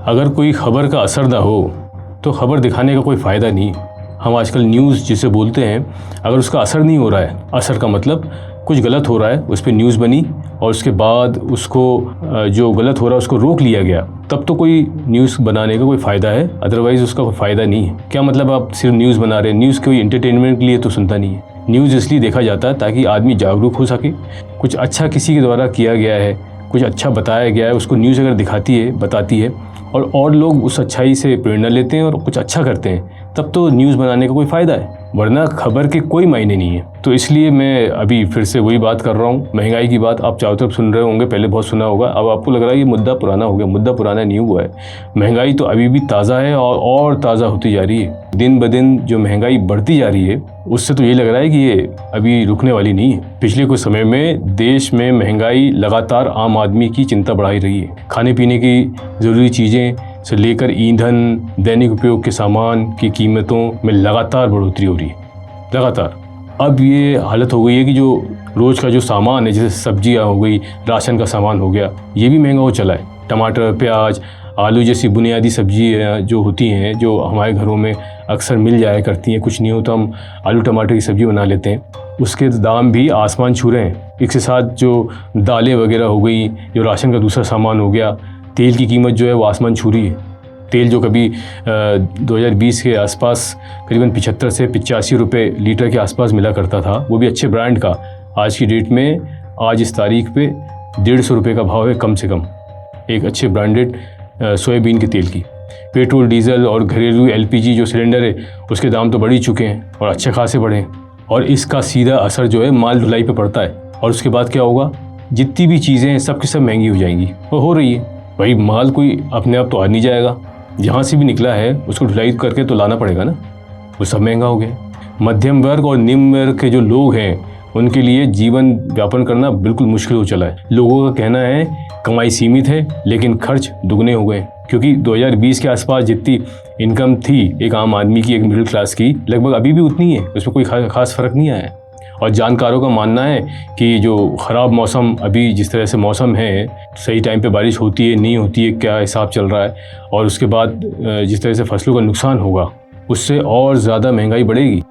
अगर कोई खबर का असर ना हो तो खबर दिखाने का कोई फ़ायदा नहीं। हम आजकल न्यूज़ जिसे बोलते हैं, अगर उसका असर नहीं हो रहा है, असर का मतलब कुछ गलत हो रहा है, उस पर न्यूज़ बनी और उसके बाद उसको जो गलत हो रहा है उसको रोक लिया गया, तब तो कोई न्यूज़ बनाने का कोई फ़ायदा है, अदरवाइज़ उसका कोई फ़ायदा नहीं है। क्या मतलब आप सिर्फ न्यूज़ बना रहे हैं? न्यूज़ कोई इंटरटेनमेंट के लिए तो सुनता नहीं है। न्यूज़ इसलिए देखा जाता है ताकि आदमी जागरूक हो सके। कुछ अच्छा किसी के द्वारा किया गया है, कुछ अच्छा बताया गया है, उसको न्यूज़ अगर दिखाती है, बताती है और लोग उस अच्छाई से प्रेरणा लेते हैं और कुछ अच्छा करते हैं, तब तो न्यूज़ बनाने का कोई फ़ायदा है, वरना खबर के कोई मायने नहीं है। तो इसलिए मैं अभी फिर से वही बात कर रहा हूँ, महंगाई की बात आप चारों तरफ सुन रहे होंगे, पहले बहुत सुना होगा, अब आपको लग रहा है ये मुद्दा पुराना हो गया। मुद्दा पुराना नहीं हुआ है, महंगाई तो अभी भी ताज़ा है और ताज़ा होती जा रही है। दिन ब दिन जो महंगाई बढ़ती जा रही है, उससे तो ये लग रहा है कि ये अभी रुकने वाली नहीं है। पिछले कुछ समय में देश में महंगाई लगातार आम आदमी की चिंता बढ़ाई रही है। खाने पीने की ज़रूरी चीज़ें से लेकर ईंधन, दैनिक उपयोग के सामान की कीमतों में लगातार बढ़ोतरी हो रही है, लगातार। अब ये हालत हो गई है कि जो रोज़ का जो सामान है, जैसे सब्जियां हो गई, राशन का सामान हो गया, ये भी महंगा हो चला है। टमाटर, प्याज, आलू जैसी बुनियादी सब्जी जो होती हैं, जो हमारे घरों में अक्सर मिल जाया करती हैं, कुछ नहीं हो तो हम आलू टमाटर की सब्ज़ी बना लेते हैं, उसके दाम भी आसमान छू रहे हैं। इसके साथ जो दालें वगैरह हो गई, जो राशन का दूसरा सामान हो गया, तेल की कीमत जो है वो आसमान छू रही है। तेल जो कभी 2020 के आसपास करीबन 75 से 85 रुपये लीटर के आसपास मिला करता था, वो भी अच्छे ब्रांड का, आज की डेट में, आज इस तारीख पे 150 रुपये का भाव है कम से कम, एक अच्छे ब्रांडेड सोयाबीन के तेल की। पेट्रोल, डीजल और घरेलू LPG जो सिलेंडर है, उसके दाम तो बढ़ ही चुके हैं और अच्छे खासे बढ़े हैं, और इसका सीधा असर जो है माल ढुलाई पे पड़ता है। और उसके बाद क्या होगा, जितनी भी चीज़ें हैं सब की सब महंगी हो जाएंगी, और हो रही है। भाई माल कोई अपने आप तो आ नहीं जाएगा, जहाँ से भी निकला है उसको ढुलाई करके तो लाना पड़ेगा ना, वो सब महंगा हो गया। मध्यम वर्ग और निम्न वर्ग के जो लोग हैं, उनके लिए जीवन यापन करना बिल्कुल मुश्किल हो चला है। लोगों का कहना है कमाई सीमित है लेकिन खर्च दुगने हो गए, क्योंकि 2020 के आसपास जितनी इनकम थी एक आम आदमी की, एक मिडिल क्लास की, लगभग अभी भी उतनी है, उसमें कोई खास फ़र्क नहीं आया है। और जानकारों का मानना है कि जो ख़राब मौसम, अभी जिस तरह से मौसम है, सही टाइम पे बारिश होती है नहीं होती है, क्या हिसाब चल रहा है, और उसके बाद जिस तरह से फसलों का नुकसान होगा, उससे और ज़्यादा महंगाई बढ़ेगी।